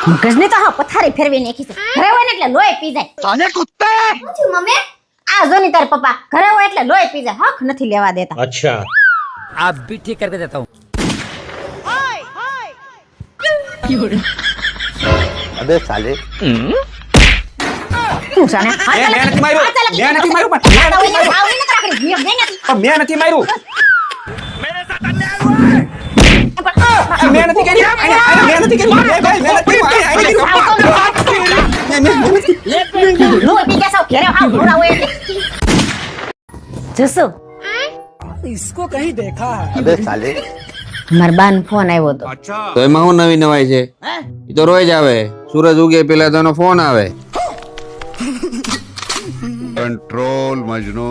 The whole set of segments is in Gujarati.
મગજને તો હા પથારી ફેરવી નાખી છે. ઘરે હોય ને એટલે લોહી પી જાય. સાને કુત્તે પૂછ્યું મમ્મી આ જો ની તાર પપ્પા ઘરે હોય એટલે લોહી પી જાય. હક નથી લેવા દેતા. अच्छा आप भी ठीक करके देता हूँ. अबे साले શું જાણે મેં નથી માર્યું. મેં નથી માર્યું પણ મેં નથી માર્યું. મેં નથી કર્યું. મેં નથી કર્યું. લોહી પી ગયા સાવ ઘરે હાવ ઘોડા હોય એટલે. જસુ अबे साले માર બાન ફોન આવ્યો તો. તો એમાં હું નવી નવાઈ છે? ઈ તો રોજ આવે. સૂરજ ઉગે પેલા તો એનો ફોન આવે. કંટ્રોલ મજનુ.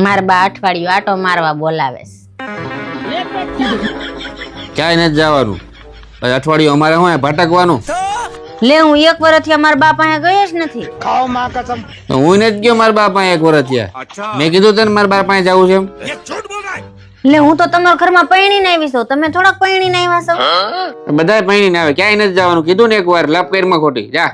માર બા અઠવાડિયું આટો મારવા બોલાવે છે. ક્યાંય નથી જવાનું. પછી અઠવાડિયું અમારે શું ભટકવાનું? લે હું એક વર્ષથી અમાર બા પાસે ગયો જ નથી. તો હું નથી ગયો મારા બા પાસે 1 વર્ષ થયા. મેં કીધું તને મારા બા પાસે જવું છે એમ. લે હું તો તમારા ઘરમાં પૈણીને આવી છું. તમે થોડાક પૈણીને આવ્યા છો. બધાય પૈણીને આવે. ક્યાંય નથી જવાનું. કીધું ને એકવાર લપ કરીમાં ખોટી જા.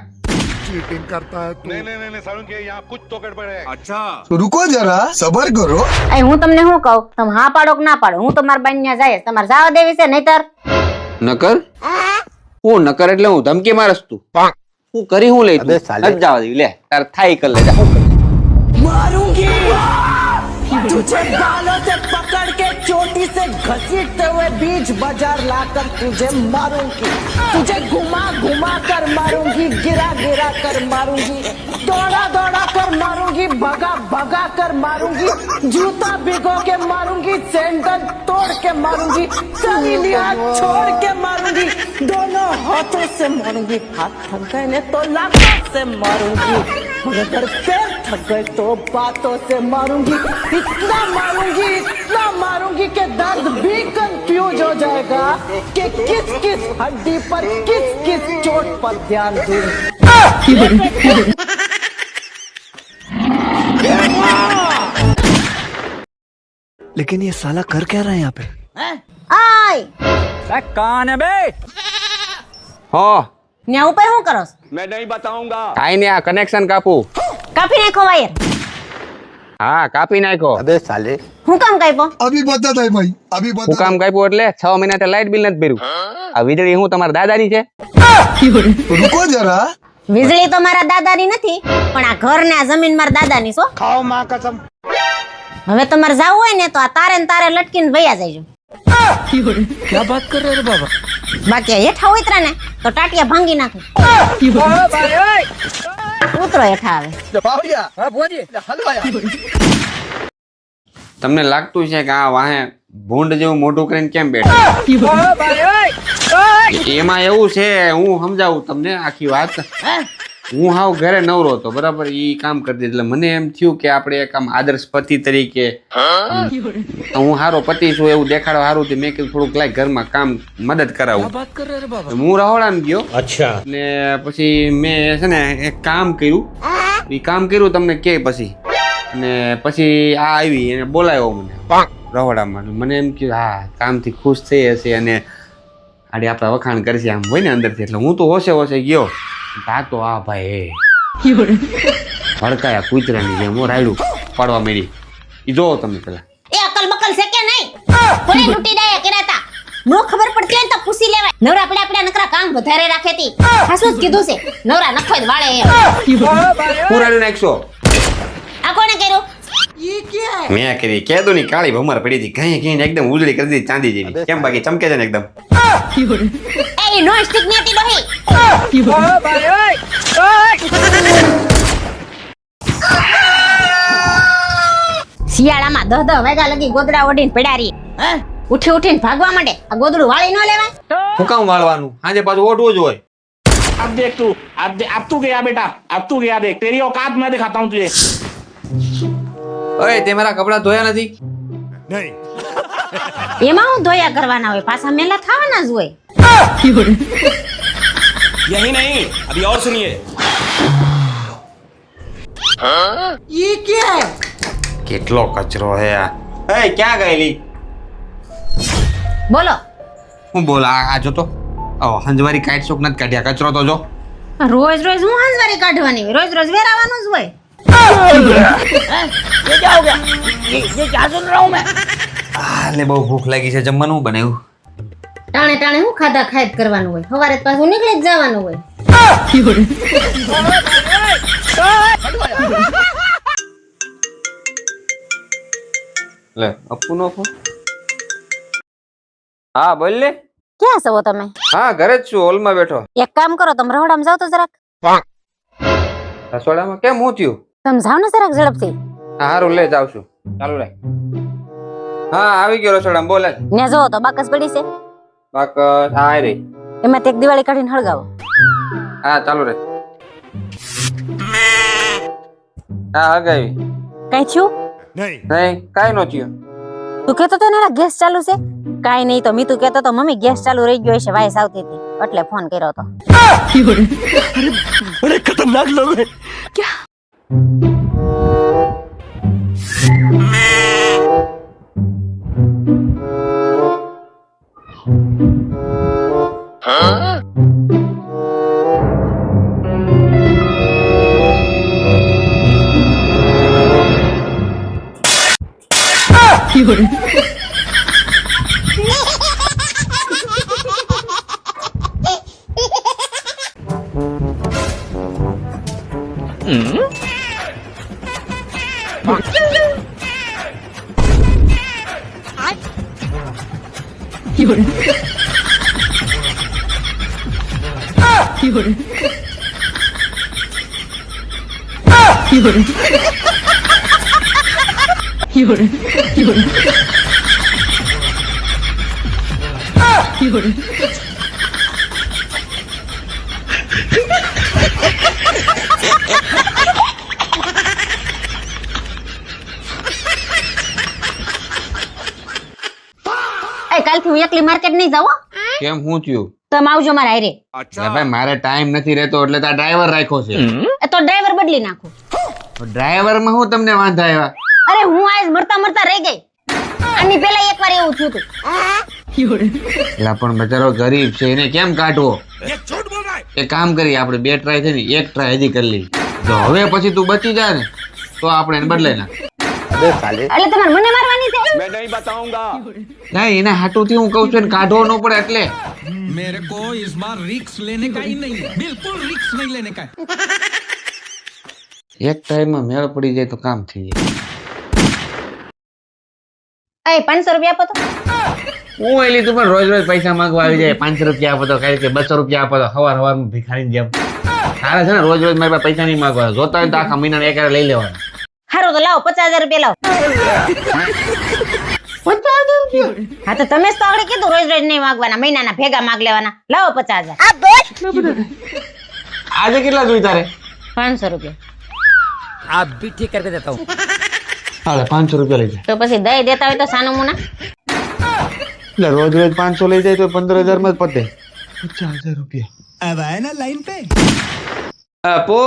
तो रुको जरा सबर करो એ હું તમને શું કહું તમે હા પાડો કે ના પાડો હું તો મારા બાન ત્યાં જાય તમારે જવા દેવી છે નહીતર નકર હું નકર એટલે હું ધમકી મારસ તું હું કરી હું લઈ તું અબે સાલે. નથી જવા દેવી લે તાર થાય કર લે જા હું तुझे बालों से पकड़ के चोटी से घसीटते हुए बीच बाजार लाकर तुझे मारूंगी तुझे घुमा घुमा कर मारूंगी गिरा गिरा कर मारूंगी दौड़ा दौड़ा कर मारूंगी भगा भगा कर मारूंगी जूता भिगो के मारूंगी सैंडल तोड़ के मारूंगी सहेली हाथ छोड़ के मारूंगी दोनों हाथों से मारूंगी हाथ थक गए ने तो लातों से मारूंगी और अगर पैर थक गए तो बातों से मारूंगी इतना मारूंगी कि दर्द भी कंफ्यूज हो जाएगा कि किस किस हड्डी पर किस किस चोट पर ध्यान दूं लेकिन ये साला कर क्या रहा है यहाँ पे આય કાન હે બે. હો ન્યા ઉપર શું કરો છો? કાઈ ને આ કનેક્શન કાપું કાપી નાખો વાયર. હા કાપી નાખો. अबे साले હું કામ કાપ્યો? अभी बता था भाई अभी હું કામ કાપ્યું એટલે 6 મહિના લાઈટ બિલ નથી ભર્યું. આ વીજળી હું તમારા દાદાની છે? रुको जरा વીજળી તો મારા દાદાની નથી પણ આ ઘર ને આ જમીન મારા દાદાની છો. खाओ माँ कसम હવે તમારે જાવું હોય ને તો આ તારે ને તારે લટકીને વયા જાયજો. क्या बात कर रहे हो बाबा બાકી આ હેઠા ઉતરે ને તો ટાટિયા ભાંગી નાખે. ઉતરો હેઠા આવે. તમને લાગતું છે કે આ વાહે ભૂંડ જેવું મોઢું કરીને કેમ બેઠા? એમાં એવું છે હું સમજાવું તમને આખી વાત. હું હાવ ઘરે નવરો હતો બરાબર ઈ કામ કરતી એટલે મને એમ થયું કે આપણે એક આમ આદર્શ પતિ તરીકે હું હારો પતિ છું એવું દેખાડવા હારું મેં કીધું થોડુંક લાય ઘરમાં કામ મદદ કરાવું. હું રહોડામાં ગયો अच्छा ને પછી મેં છે ને એક કામ કર્યું. એ કામ કર્યું તમને કે પછી ને પછી આ આવી એને બોલાવ્યો મને રહોડામાં. મને એમ કે હા કામથી ખુશ થઈ હશે અને આડી આપણા વખાણ કરશે આમ હોય ને અંદરથી એટલે હું તો હોશે ગયો. તા તો આ ભાઈ ભડકાયા કૂતરાની જેમ રાયડું પાડવા માંડી. ઈ જોવો તમે પેલા એ અકલ બકલ છે કે નહીં? કોને લૂંટી ડાયા કર્યા તા? નો ખબર પડતી હોય ને તો પૂછી લેવાય. નવરા પડ્યા નકરા કામ વધારે રાખે તી. હાસું જ કીધું છે. નવરા નખો જ વાળે એમ. પૂરાડું નાખશો. આ કોણે કર્યું? મેં કરી કેદું ની કાળી ભમર પડી હતી કઈ કઈ એકદમ ઉજળી કરી દીધી ચાંદી જેવી. કેમ બાકી ચમકે છે ને એકદમ. એ નો સ્ટિક નેતી ડોહી. શિયાળામાં 10 વાગ્યા લગી ગોદડા ઓઢીને પડ્યા રહી. ઉઠી ઉઠીને ભાગવા માંડે. આ ગોદડું વાળી ન લેવાય? હું કામ વાળવાનું આજે પાછું ઓઢવું જ હોય. अब देख तू अब तू गया बेटा अब तू गया देख तेरी औकात मैं दिखाता हूँ तुझे ઓય તે મારા કપડા ધોયા નથી? એમાં હું ધોયા કરવાના હોય પાછા મેલા થવાના જ હોય. यही नहीं अभी और सुनिए. ये क्या है કેટલો કચરો હે આ. એ ક્યાં ગયેલી? બોલો. હું બોલ આ જોતો હંજવારી કાઢ શોક નથી કાઢ્યા કચરો તો જો રોજ રોજ હું હાંસવારી કાઢવાની હોય, રોજ રોજ વેરાવાનું જ હોય. ये क्या हो गया? ये क्या सुन रहा हूँ मैं? લે બહુ ભૂખ લાગી છે જમવાનું બનાવ્યું ટાણે ટાણે હું ખાધા ખાય જ કરવાનું હોય, સવારે જ પાછું નીકળી જ જવાનું હોય. લે અપ્પુનો ફોન હા બોલ લે ક્યાં છો તમે? હા ઘરે જ છું હોલમાં બેઠો એક કામ કરો, તમે રહોડામાં જાઓ તો જરાક. રસોડામાં કેમ હું થયું તમે જાઓ ને જરાક ઝડપથી. હા હારું લે જાવ છું ચાલુ રાખ હા આવી ગયો રસોડામાં બોલે ને જો તો બાકસ પડી છે, બાક હા રે એમાં એક દિવાળી કાઢીને હળગાવો. હા ચાલુ રે હા હગાવી કઈ થયું? નહીં કાઈ નો થયું તું કેતો તો ને ગેસ ચાલુ છે? કાઈ નહીં તો મીતુ કેતો તો મમ્મી ગેસ ચાલુ રહી ગયો છે, વાઈસ આવતી હતી એટલે ફોન કર્યો તો. बड़े खतरनाक लोग हैं એ કાલથી હું એકલી માર્કેટ નહીં જાઉં હો. કેમ હું થયું તમે આવજો મારા હારે. ભાઈ મારે ટાઈમ નથી રહેતો એટલે તો ડ્રાઈવર રાખ્યો છે એ તો ડ્રાઈવર બદલી નાખું. ડ્રાઈવર માં હું તમને વાંધા આવ્યા અરે હું આજ મરતા મરતા રહી ગઈ, આની પહેલા એકવાર એવું થયું હતું. એલા પણ બચારો ગરીબ છે એને કેમ કાઢવો એક કામ કરી આપણે બે ટ્રાય થઈ ને એક ટ્રાય હજી કરી લઈ જો હવે પછી તું બચી જા ને તો આપણે એને બદલાઈ નાખ એટલે તમારે મને મારવાની છે? मैं नहीं बताऊंगा. ના એના હાટુ થી હું કઉ છું એને કાઢવો ન પડે એટલે मेरे को इस बार रिक्स लेने का ही नहीं है, बिल्कुल रिक्स नहीं लेने का है। એક ટાઈમ માં મેળ પડી જાય તો કામ થઈ જાય એ 500 રૂપિયા આપો તો. હું એ લીધું પણ રોજ રોજ પૈસા માંગવા આવી જાય 500 રૂપિયા આપો તો કઈ કે 200 રૂપિયા આપો તો હવાર હવાર માં ભિખારી જેમ તારે છે ને રોજ રોજ મારી પાસે પૈસા નહીં માંગવા જોતા હોય તો આખા મહિના એક લઈ લેવાના હારું તો લાવો 50,000 રૂપિયા લાવો. 50,000 રૂપિયા? હા તો તમે જ તો આવડે કીધું રોજ રોજ નહીં માંગવાના, મહિનાના ભેગા માંગ લેવાના. લાવો 50,000. આજે કેટલા જોઈ તારે 500 રૂપિયા. आप भी ठीक करके देता हूँ. હાલે 500 રૂપિયા લઈ જાય તો પછી દઈ દેતા હોય તો સાનું મુના. એટલે રોજ રોજ 500 લઈ જાય તો 15,000 માં જ પતે 50,000 રૂપિયા अब आए ना लाइन पे। આપો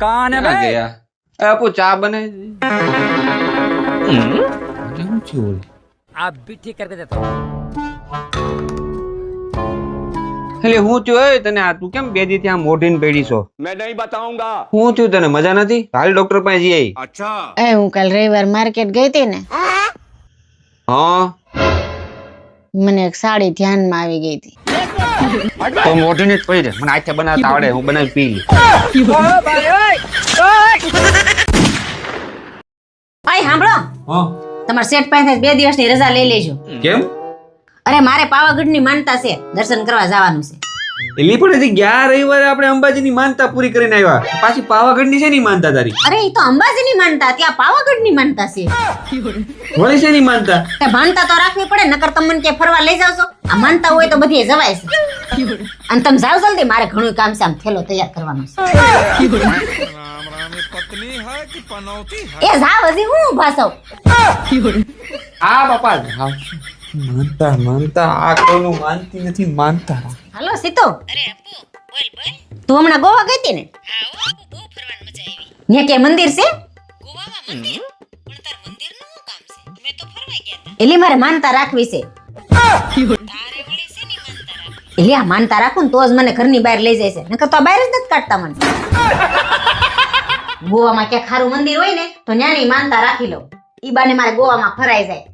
कौन है ક્યાં भाई? ગયા આપો ચા બને શું થયું आप भी ठीक करके देता हूँ. એટલે હું થયું એ તને આ તું કેમ બે દી ત્યાં મોઢીને પેડી છો मैं नहीं बताऊंगा. હું થયું તને મજા નથી હાલ ડોક્ટર પાસે જઈ આવી अच्छा. એ હું કાલ રવિવાર માર્કેટ ગઈ હતી ને, હા મને એક સાડી ધ્યાનમાં આવી ગઈ હતી. તો મોઢીને જ પડી રહે મને આખે બનાવતા આવડે હું બનાવી પી લી ભાઈ સાંભળો, હા તમારા શેઠ પાસે 2 દિવસની રજા લઈ લેજો. કેમ અરે મારે પાવાગઢની માનતા છે, દર્શન કરવા જવાનું છે. એલી પણ હજી ગયા રવિવારે આપણે અંબાજીની માનતા પૂરી કરીને આવ્યા પાછી પાવાગઢની છે ની માનતા તારી અરે એ તો અંબાજીની માનતા, ત્યાં પાવાગઢની માનતા છે. વળી છે ની માનતા તે માનતા તો રાખવી પડે, નકર તમને કે ફરવા લઈ જાવ છો. આ માનતા હોય તો બધી જવાય છે. અને તમે જાવ જલ્દી, મારે ઘણું કામ છે, આમ થેલો તૈયાર કરવાનો છે. એ જાવ, હજી હું ઊભા છું. હા બાપા માનતા માનતા આ કોઈનું માનતી નથી માનતા હાલો સીતો, તું હમણાં ગોવા ગઈ હતી ને? ત્યાં કે મંદિર છે? એલી મારે માનતા રાખવી છે. એટલે આ માનતા રાખું ને તો જ મને ઘરની બહાર લઈ જાય છે નકર તો આ બહાર જ નથી કાઢતા મને ગોવામાં ક્યાંક ખારું મંદિર હોય ને તો ન્યાની માનતા રાખી લો ઈ બાને મારે ગોવામાં ફરાઈ જાય